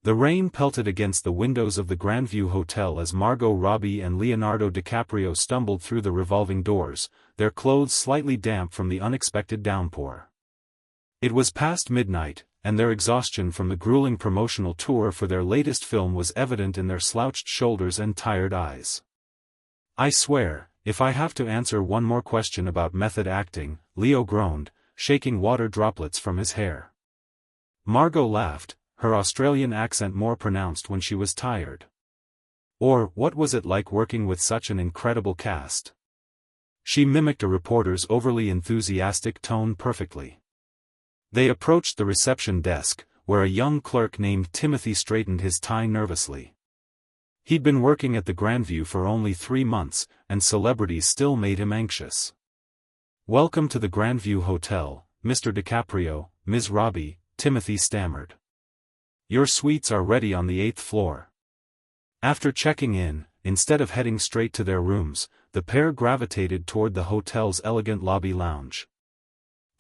The rain pelted against the windows of the Grandview Hotel as Margot Robbie and Leonardo DiCaprio stumbled through the revolving doors, their clothes slightly damp from the unexpected downpour. It was past midnight, and their exhaustion from the grueling promotional tour for their latest film was evident in their slouched shoulders and tired eyes. "I swear, if I have to answer one more question about method acting," Leo groaned, shaking water droplets from his hair. Margot laughed, her Australian accent more pronounced when she was tired. "Or, what was it like working with such an incredible cast?" She mimicked a reporter's overly enthusiastic tone perfectly. They approached the reception desk, where a young clerk named Timothy straightened his tie nervously. He'd been working at the Grandview for only 3 months, and celebrities still made him anxious. "Welcome to the Grandview Hotel, Mr. DiCaprio, Ms. Robbie," Timothy stammered. "Your suites are ready on the 8th floor." After checking in, instead of heading straight to their rooms, the pair gravitated toward the hotel's elegant lobby lounge.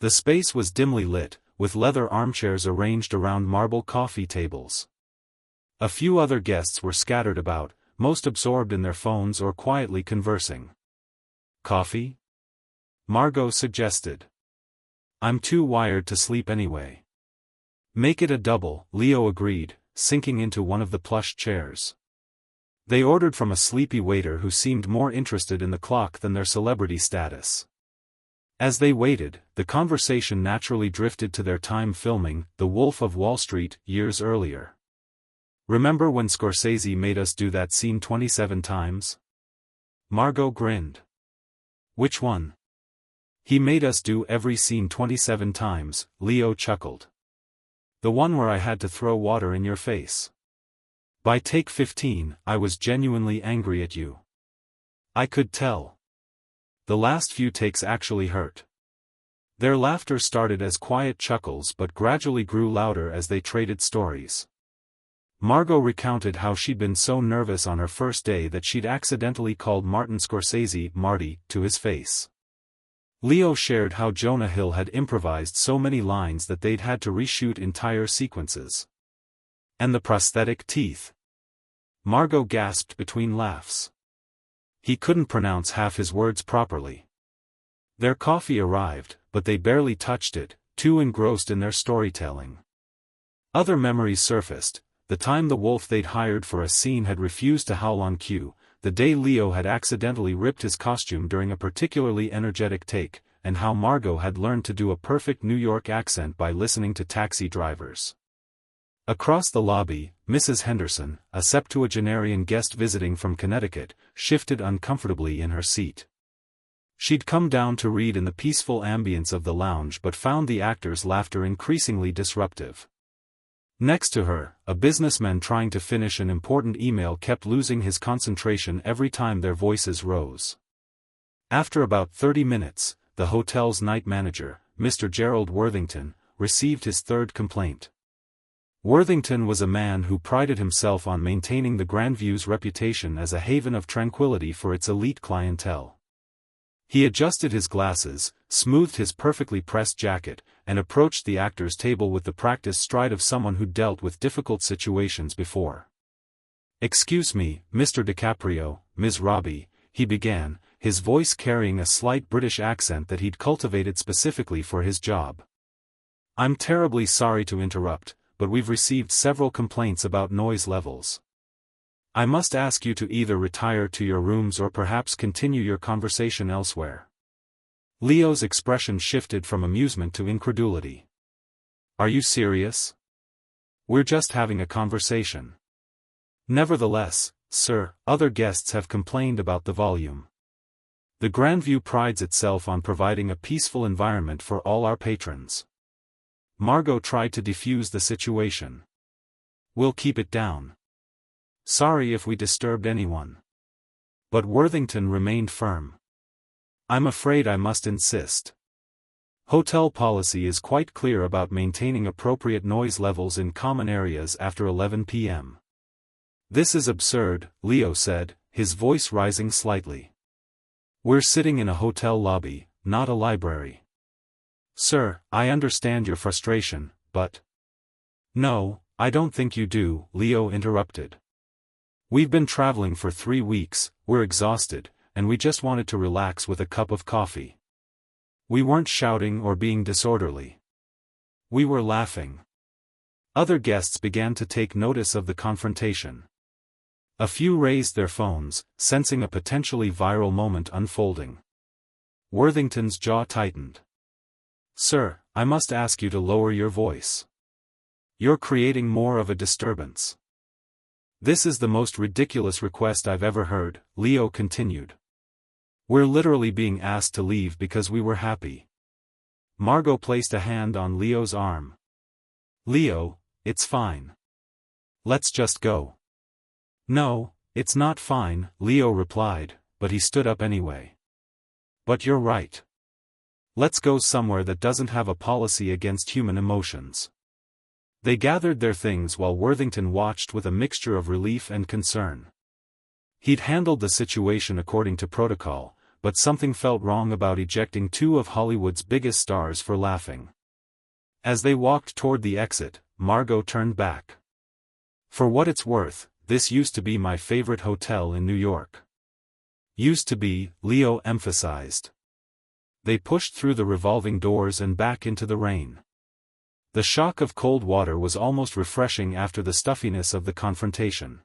The space was dimly lit, with leather armchairs arranged around marble coffee tables. A few other guests were scattered about, most absorbed in their phones or quietly conversing. "Coffee?" Margot suggested. "I'm too wired to sleep anyway." "Make it a double," Leo agreed, sinking into one of the plush chairs. They ordered from a sleepy waiter who seemed more interested in the clock than their celebrity status. As they waited, the conversation naturally drifted to their time filming The Wolf of Wall Street years earlier. "Remember when Scorsese made us do that scene 27 times? Margot grinned. "Which one?" "He made us do every scene 27 times, Leo chuckled. "The one where I had to throw water in your face. By take 15, I was genuinely angry at you. I could tell. The last few takes actually hurt." Their laughter started as quiet chuckles but gradually grew louder as they traded stories. Margot recounted how she'd been so nervous on her first day that she'd accidentally called Martin Scorsese Marty to his face. Leo shared how Jonah Hill had improvised so many lines that they'd had to reshoot entire sequences. "And the prosthetic teeth," Margot gasped between laughs. "He couldn't pronounce half his words properly." Their coffee arrived, but they barely touched it, too engrossed in their storytelling. Other memories surfaced: the time the wolf they'd hired for a scene had refused to howl on cue, the day Leo had accidentally ripped his costume during a particularly energetic take, and how Margot had learned to do a perfect New York accent by listening to Taxi Drivers. Across the lobby, Mrs. Henderson, a septuagenarian guest visiting from Connecticut, shifted uncomfortably in her seat. She'd come down to read in the peaceful ambience of the lounge but found the actors' laughter increasingly disruptive. Next to her, a businessman trying to finish an important email kept losing his concentration every time their voices rose. After about 30 minutes, the hotel's night manager, Mr. Gerald Worthington, received his third complaint. Worthington was a man who prided himself on maintaining the Grandview's reputation as a haven of tranquility for its elite clientele. He adjusted his glasses, smoothed his perfectly pressed jacket, and approached the actor's table with the practiced stride of someone who'd dealt with difficult situations before. "Excuse me, Mr. DiCaprio, Ms. Robbie," he began, his voice carrying a slight British accent that he'd cultivated specifically for his job. "I'm terribly sorry to interrupt, but we've received several complaints about noise levels. I must ask you to either retire to your rooms or perhaps continue your conversation elsewhere." Leo's expression shifted from amusement to incredulity. "Are you serious? We're just having a conversation." "Nevertheless, sir, other guests have complained about the volume. The Grandview prides itself on providing a peaceful environment for all our patrons." Margot tried to defuse the situation. "We'll keep it down. Sorry if we disturbed anyone." But Worthington remained firm. "I'm afraid I must insist. Hotel policy is quite clear about maintaining appropriate noise levels in common areas after 11 p.m. "This is absurd," Leo said, his voice rising slightly. "We're sitting in a hotel lobby, not a library." "Sir, I understand your frustration, but..." "No, I don't think you do, Leo interrupted. We've been traveling for 3 weeks, we're exhausted, and we just wanted to relax with a cup of coffee. We weren't shouting or being disorderly. We were laughing. Other guests began to take notice of the confrontation. A few raised their phones, sensing a potentially viral moment unfolding. Worthington's jaw tightened. Sir, I must ask you to lower your voice. You're creating more of a disturbance. This is the most ridiculous request I've ever heard, Leo continued. We're literally being asked to leave because we were happy. Margot placed a hand on Leo's arm. Leo, it's fine. Let's just go. No, it's not fine, Leo replied, but he stood up anyway. But you're right. Let's go somewhere that doesn't have a policy against human emotions. They gathered their things while Worthington watched with a mixture of relief and concern. He'd handled the situation according to protocol, but something felt wrong about ejecting 2 of Hollywood's biggest stars for laughing. As they walked toward the exit, Margot turned back. For what it's worth, this used to be my favorite hotel in New York. Used to be, Leo emphasized. They pushed through the revolving doors and back into the rain. The shock of cold water was almost refreshing after the stuffiness of the confrontation.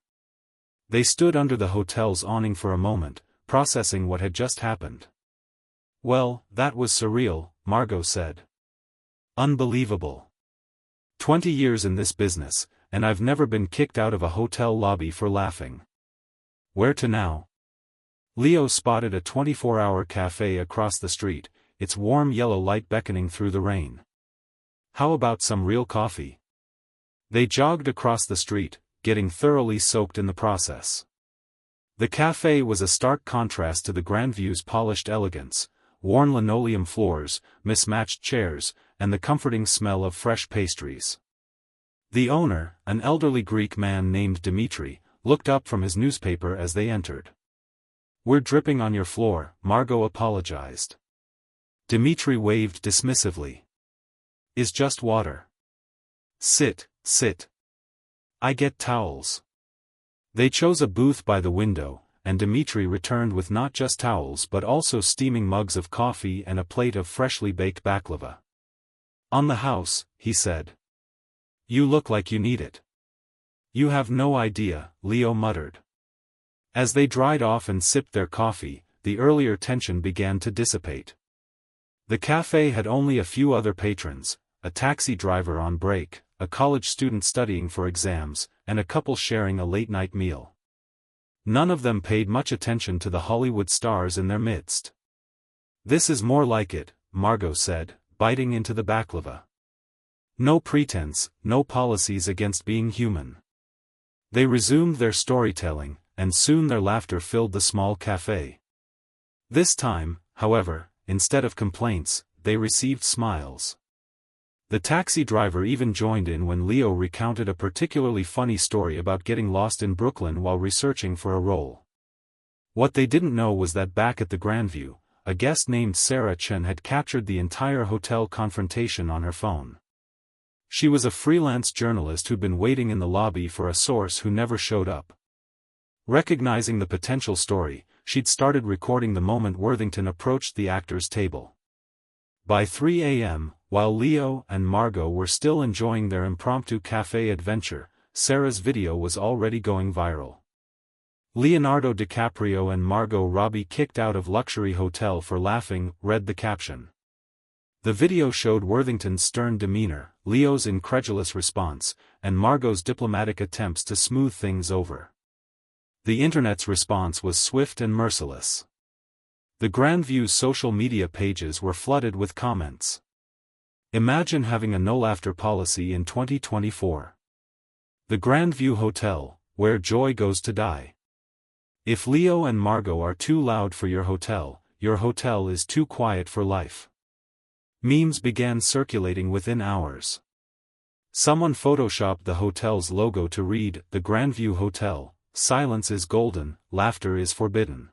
They stood under the hotel's awning for a moment, processing what had just happened. Well, that was surreal, Margot said. Unbelievable. 20 years in this business, and I've never been kicked out of a hotel lobby for laughing. Where to now? Leo spotted a 24-hour cafe across the street, its warm yellow light beckoning through the rain. How about some real coffee? They jogged across the street, getting thoroughly soaked in the process. The cafe was a stark contrast to the Grandview's polished elegance, worn linoleum floors, mismatched chairs, and the comforting smell of fresh pastries. The owner, an elderly Greek man named Dimitri, looked up from his newspaper as they entered. We're dripping on your floor, Margot apologized. Dimitri waved dismissively. Is just water. Sit, sit. I get towels. They chose a booth by the window, and Dimitri returned with not just towels but also steaming mugs of coffee and a plate of freshly baked baklava. On the house, he said. You look like you need it. You have no idea, Leo muttered. As they dried off and sipped their coffee, the earlier tension began to dissipate. The cafe had only a few other patrons, a taxi driver on break, a college student studying for exams, and a couple sharing a late-night meal. None of them paid much attention to the Hollywood stars in their midst. This is more like it, Margot said, biting into the baklava. No pretense, no policies against being human. They resumed their storytelling, and soon their laughter filled the small cafe. This time, however, instead of complaints, they received smiles. The taxi driver even joined in when Leo recounted a particularly funny story about getting lost in Brooklyn while researching for a role. What they didn't know was that back at the Grandview, a guest named Sarah Chen had captured the entire hotel confrontation on her phone. She was a freelance journalist who'd been waiting in the lobby for a source who never showed up. Recognizing the potential story, she'd started recording the moment Worthington approached the actors' table. By 3 a.m., while Leo and Margot were still enjoying their impromptu cafe adventure, Sarah's video was already going viral. Leonardo DiCaprio and Margot Robbie kicked out of luxury hotel for laughing, read the caption. The video showed Worthington's stern demeanor, Leo's incredulous response, and Margot's diplomatic attempts to smooth things over. The internet's response was swift and merciless. The Grandview's social media pages were flooded with comments. Imagine having a no-laughter policy in 2024. The Grandview Hotel, where joy goes to die. If Leo and Margot are too loud for your hotel is too quiet for life. Memes began circulating within hours. Someone photoshopped the hotel's logo to read, "The Grandview Hotel, silence is golden, laughter is forbidden."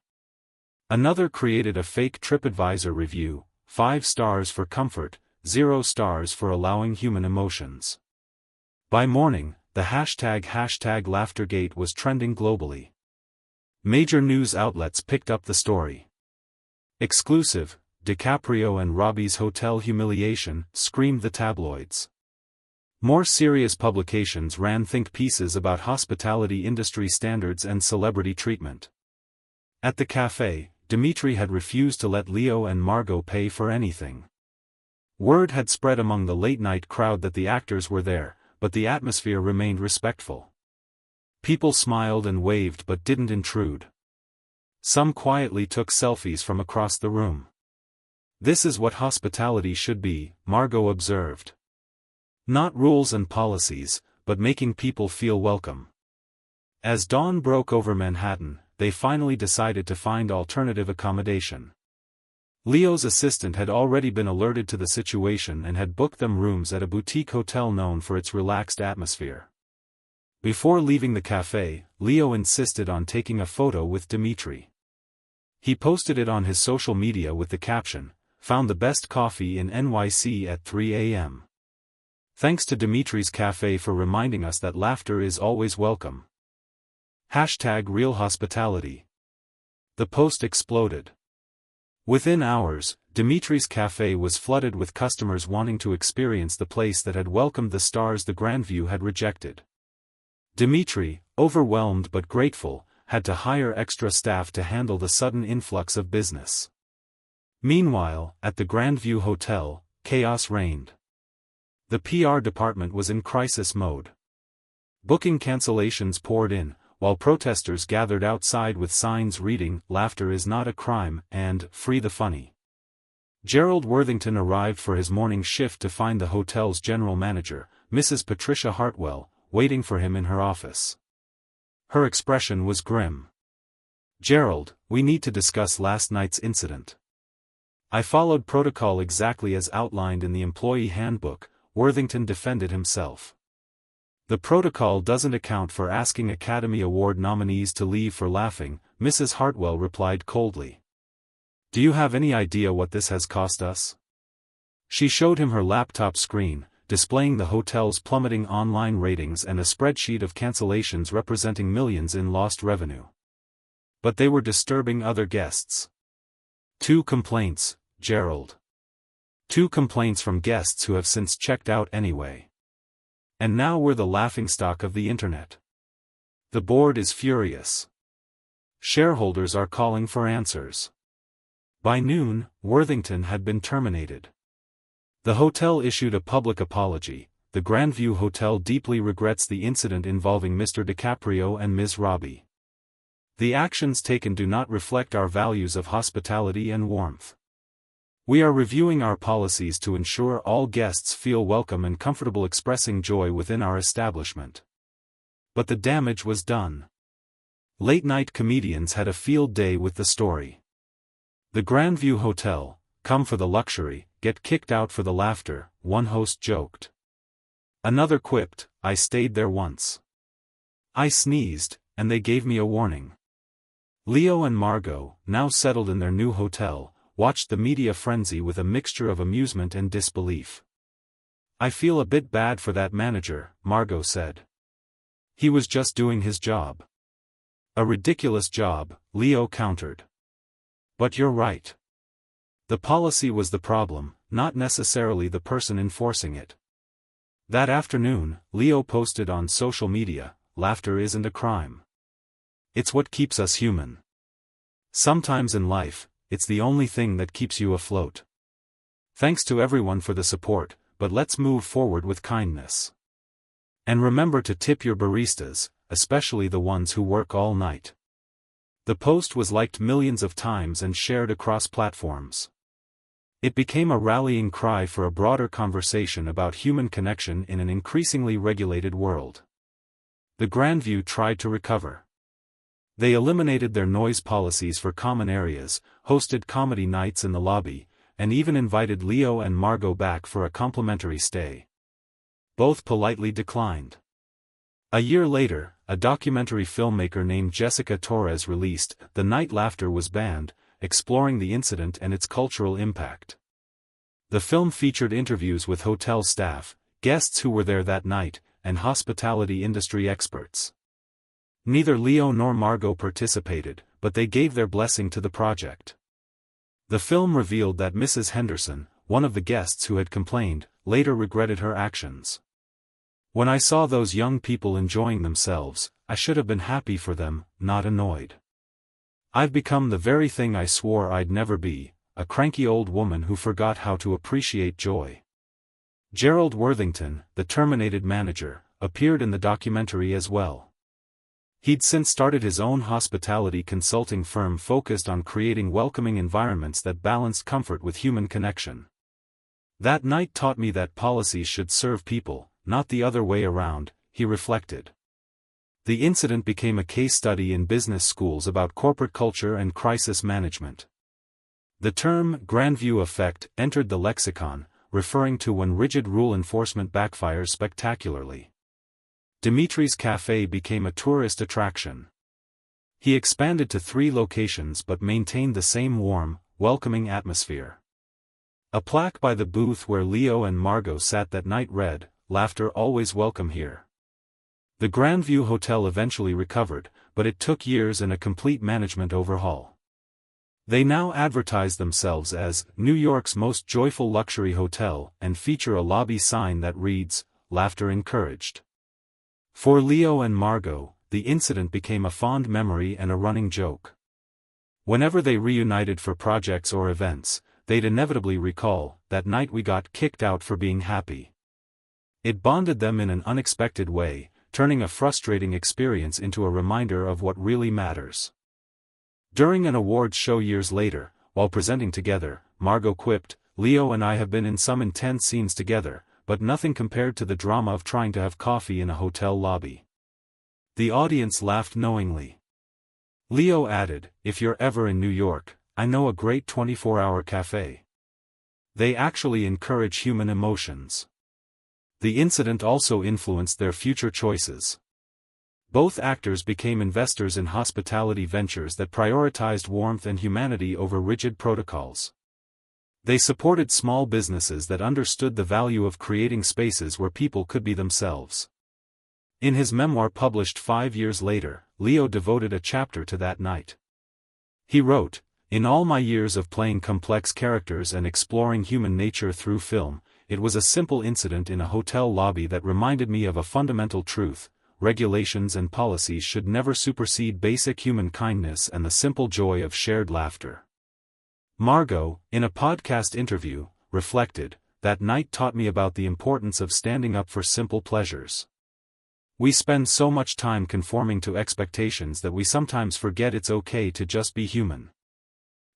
Another created a fake TripAdvisor review, 5 stars for comfort, 0 stars for allowing human emotions. By morning, the hashtag #LaughterGate was trending globally. Major news outlets picked up the story. Exclusive, DiCaprio and Robbie's hotel humiliation, screamed the tabloids. More serious publications ran think pieces about hospitality industry standards and celebrity treatment. At the cafe, Dimitri had refused to let Leo and Margot pay for anything. Word had spread among the late-night crowd that the actors were there, but the atmosphere remained respectful. People smiled and waved but didn't intrude. Some quietly took selfies from across the room. "This is what hospitality should be," Margot observed. "Not rules and policies, but making people feel welcome." As dawn broke over Manhattan, they finally decided to find alternative accommodation. Leo's assistant had already been alerted to the situation and had booked them rooms at a boutique hotel known for its relaxed atmosphere. Before leaving the cafe, Leo insisted on taking a photo with Dimitri. He posted it on his social media with the caption, "Found the best coffee in NYC at 3 a.m. Thanks to Dimitri's cafe for reminding us that laughter is always welcome. #Real hospitality." The post exploded. Within hours, Dimitri's cafe was flooded with customers wanting to experience the place that had welcomed the stars the Grandview had rejected. Dimitri, overwhelmed but grateful, had to hire extra staff to handle the sudden influx of business. Meanwhile, at the Grandview Hotel, chaos reigned. The PR department was in crisis mode. Booking cancellations poured in, while protesters gathered outside with signs reading, "Laughter is not a crime," and "Free the funny." Gerald Worthington arrived for his morning shift to find the hotel's general manager, Mrs. Patricia Hartwell, waiting for him in her office. Her expression was grim. "Gerald, we need to discuss last night's incident." "I followed protocol exactly as outlined in the employee handbook," Worthington defended himself. "The protocol doesn't account for asking Academy Award nominees to leave for laughing," Mrs. Hartwell replied coldly. "Do you have any idea what this has cost us?" She showed him her laptop screen, displaying the hotel's plummeting online ratings and a spreadsheet of cancellations representing millions in lost revenue. But they were disturbing other guests. 2 complaints, Gerald. 2 complaints from guests who have since checked out anyway. And now we're the laughingstock of the internet. The board is furious. Shareholders are calling for answers. By noon, Worthington had been terminated. The hotel issued a public apology. "The Grandview Hotel deeply regrets the incident involving Mr. DiCaprio and Ms. Robbie. The actions taken do not reflect our values of hospitality and warmth. We are reviewing our policies to ensure all guests feel welcome and comfortable expressing joy within our establishment." But the damage was done. Late-night comedians had a field day with the story. "The Grandview Hotel, come for the luxury, get kicked out for the laughter," one host joked. Another quipped, "I stayed there once. I sneezed, and they gave me a warning." Leo and Margot, now settled in their new hotel, watched the media frenzy with a mixture of amusement and disbelief. "I feel a bit bad for that manager," Margot said. "He was just doing his job." "A ridiculous job," Leo countered. "But you're right. The policy was the problem, not necessarily the person enforcing it." That afternoon, Leo posted on social media, "Laughter isn't a crime. It's what keeps us human. Sometimes in life, it's the only thing that keeps you afloat. Thanks to everyone for the support, but let's move forward with kindness. And remember to tip your baristas, especially the ones who work all night." The post was liked millions of times and shared across platforms. It became a rallying cry for a broader conversation about human connection in an increasingly regulated world. The Grandview tried to recover. They eliminated their noise policies for common areas, hosted comedy nights in the lobby, and even invited Leo and Margot back for a complimentary stay. Both politely declined. A year later, a documentary filmmaker named Jessica Torres released "The Night Laughter Was Banned," exploring the incident and its cultural impact. The film featured interviews with hotel staff, guests who were there that night, and hospitality industry experts. Neither Leo nor Margot participated, but they gave their blessing to the project. The film revealed that Mrs. Henderson, one of the guests who had complained, later regretted her actions. "When I saw those young people enjoying themselves, I should have been happy for them, not annoyed. I've become the very thing I swore I'd never be, a cranky old woman who forgot how to appreciate joy." Gerald Worthington, the terminated manager, appeared in the documentary as well. He'd since started his own hospitality consulting firm focused on creating welcoming environments that balanced comfort with human connection. "That night taught me that policies should serve people, not the other way around," he reflected. The incident became a case study in business schools about corporate culture and crisis management. The term "grandview effect" entered the lexicon, referring to when rigid rule enforcement backfires spectacularly. Dimitri's Cafe became a tourist attraction. He expanded to 3 locations but maintained the same warm, welcoming atmosphere. A plaque by the booth where Leo and Margot sat that night read, "Laughter always welcome here." The Grandview Hotel eventually recovered, but it took years and a complete management overhaul. They now advertise themselves as New York's most joyful luxury hotel and feature a lobby sign that reads, "Laughter encouraged." For Leo and Margot, the incident became a fond memory and a running joke. Whenever they reunited for projects or events, they'd inevitably recall, "That night we got kicked out for being happy." It bonded them in an unexpected way, turning a frustrating experience into a reminder of what really matters. During an awards show years later, while presenting together, Margot quipped, "Leo and I have been in some intense scenes together, but nothing compared to the drama of trying to have coffee in a hotel lobby." The audience laughed knowingly. Leo added, "If you're ever in New York, I know a great 24-hour cafe. They actually encourage human emotions." The incident also influenced their future choices. Both actors became investors in hospitality ventures that prioritized warmth and humanity over rigid protocols. They supported small businesses that understood the value of creating spaces where people could be themselves. In his memoir published 5 years later, Leo devoted a chapter to that night. He wrote, "In all my years of playing complex characters and exploring human nature through film, it was a simple incident in a hotel lobby that reminded me of a fundamental truth: regulations and policies should never supersede basic human kindness and the simple joy of shared laughter." Margot, in a podcast interview, reflected, "That night taught me about the importance of standing up for simple pleasures. We spend so much time conforming to expectations that we sometimes forget it's okay to just be human.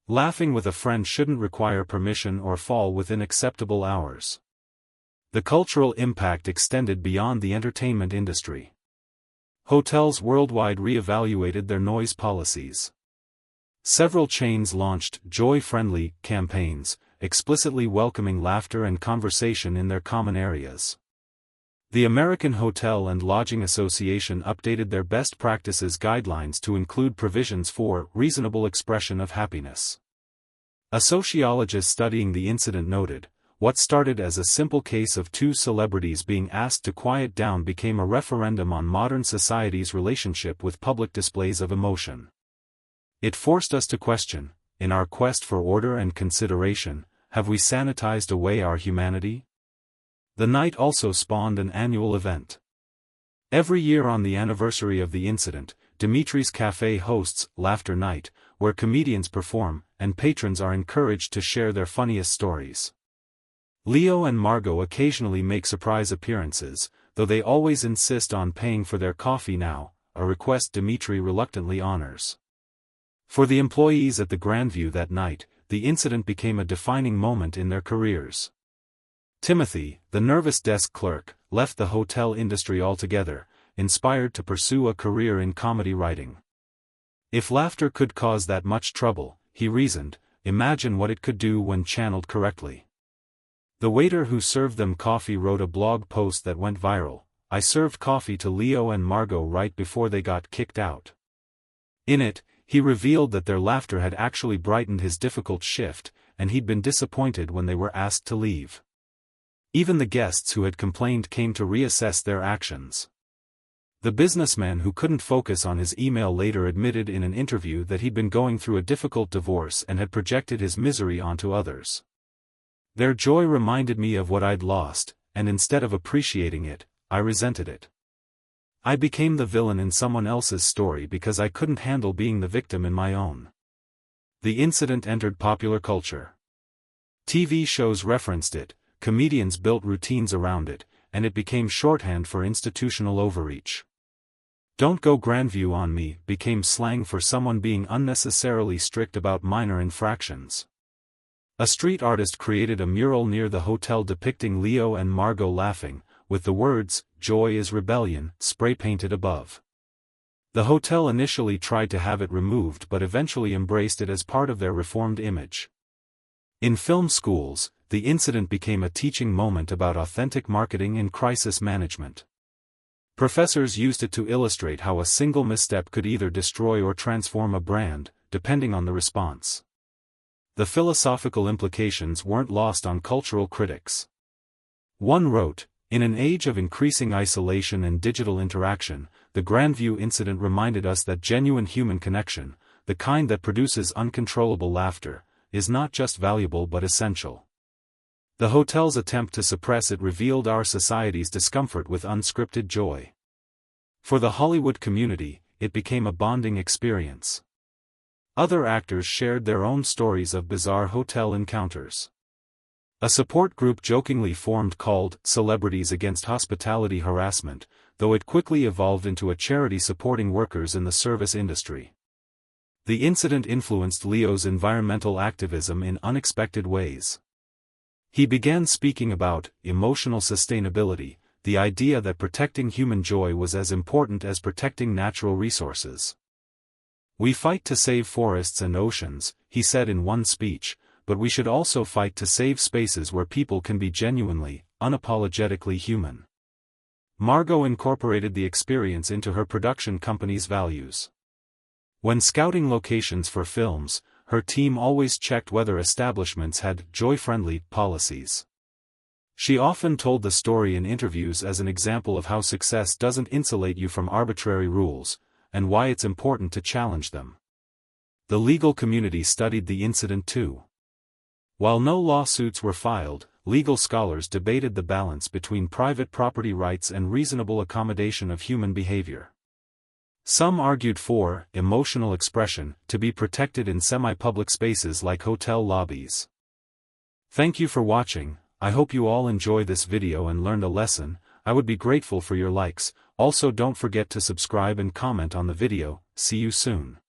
Laughing with a friend shouldn't require permission or fall within acceptable hours." The cultural impact extended beyond the entertainment industry. Hotels worldwide re-evaluated their noise policies. Several chains launched joy-friendly campaigns, explicitly welcoming laughter and conversation in their common areas. The American Hotel and Lodging Association updated their best practices guidelines to include provisions for reasonable expression of happiness. A sociologist studying the incident noted, "What started as a simple case of 2 celebrities being asked to quiet down became a referendum on modern society's relationship with public displays of emotion. It forced us to question, in our quest for order and consideration, have we sanitized away our humanity?" The night also spawned an annual event. Every year on the anniversary of the incident, Dimitri's Cafe hosts Laughter Night, where comedians perform, and patrons are encouraged to share their funniest stories. Leo and Margot occasionally make surprise appearances, though they always insist on paying for their coffee now, a request Dimitri reluctantly honors. For the employees at the Grandview that night, the incident became a defining moment in their careers. Timothy, the nervous desk clerk, left the hotel industry altogether, inspired to pursue a career in comedy writing. If laughter could cause that much trouble, he reasoned, imagine what it could do when channeled correctly. The waiter who served them coffee wrote a blog post that went viral, "I served coffee to Leo and Margot right before they got kicked out." In it, he revealed that their laughter had actually brightened his difficult shift, and he'd been disappointed when they were asked to leave. Even the guests who had complained came to reassess their actions. The businessman who couldn't focus on his email later admitted in an interview that he'd been going through a difficult divorce and had projected his misery onto others. Their joy reminded me of what I'd lost, and instead of appreciating it, I resented it. I became the villain in someone else's story because I couldn't handle being the victim in my own. The incident entered popular culture. TV shows referenced it, comedians built routines around it, and it became shorthand for institutional overreach. "Don't go Grandview on me" became slang for someone being unnecessarily strict about minor infractions. A street artist created a mural near the hotel depicting Leo and Margot laughing, with the words, "Joy is rebellion," spray-painted above. The hotel initially tried to have it removed but eventually embraced it as part of their reformed image. In film schools, the incident became a teaching moment about authentic marketing and crisis management. Professors used it to illustrate how a single misstep could either destroy or transform a brand, depending on the response. The philosophical implications weren't lost on cultural critics. One wrote, "In an age of increasing isolation and digital interaction, the Grandview incident reminded us that genuine human connection, the kind that produces uncontrollable laughter, is not just valuable but essential." The hotel's attempt to suppress it revealed our society's discomfort with unscripted joy. For the Hollywood community, it became a bonding experience. Other actors shared their own stories of bizarre hotel encounters. A support group jokingly formed called Celebrities Against Hospitality Harassment, though it quickly evolved into a charity supporting workers in the service industry. The incident influenced Leo's environmental activism in unexpected ways. He began speaking about emotional sustainability, the idea that protecting human joy was as important as protecting natural resources. "We fight to save forests and oceans," he said in one speech, "but we should also fight to save spaces where people can be genuinely, unapologetically human." Margot incorporated the experience into her production company's values. When scouting locations for films, her team always checked whether establishments had joy-friendly policies. She often told the story in interviews as an example of how success doesn't insulate you from arbitrary rules, and why it's important to challenge them. The legal community studied the incident too. While no lawsuits were filed, legal scholars debated the balance between private property rights and reasonable accommodation of human behavior. Some argued for emotional expression to be protected in semi-public spaces like hotel lobbies. Thank you for watching. I hope you all enjoy this video and learned a lesson. I would be grateful for your likes. Also don't forget to subscribe and comment on the video. See you soon.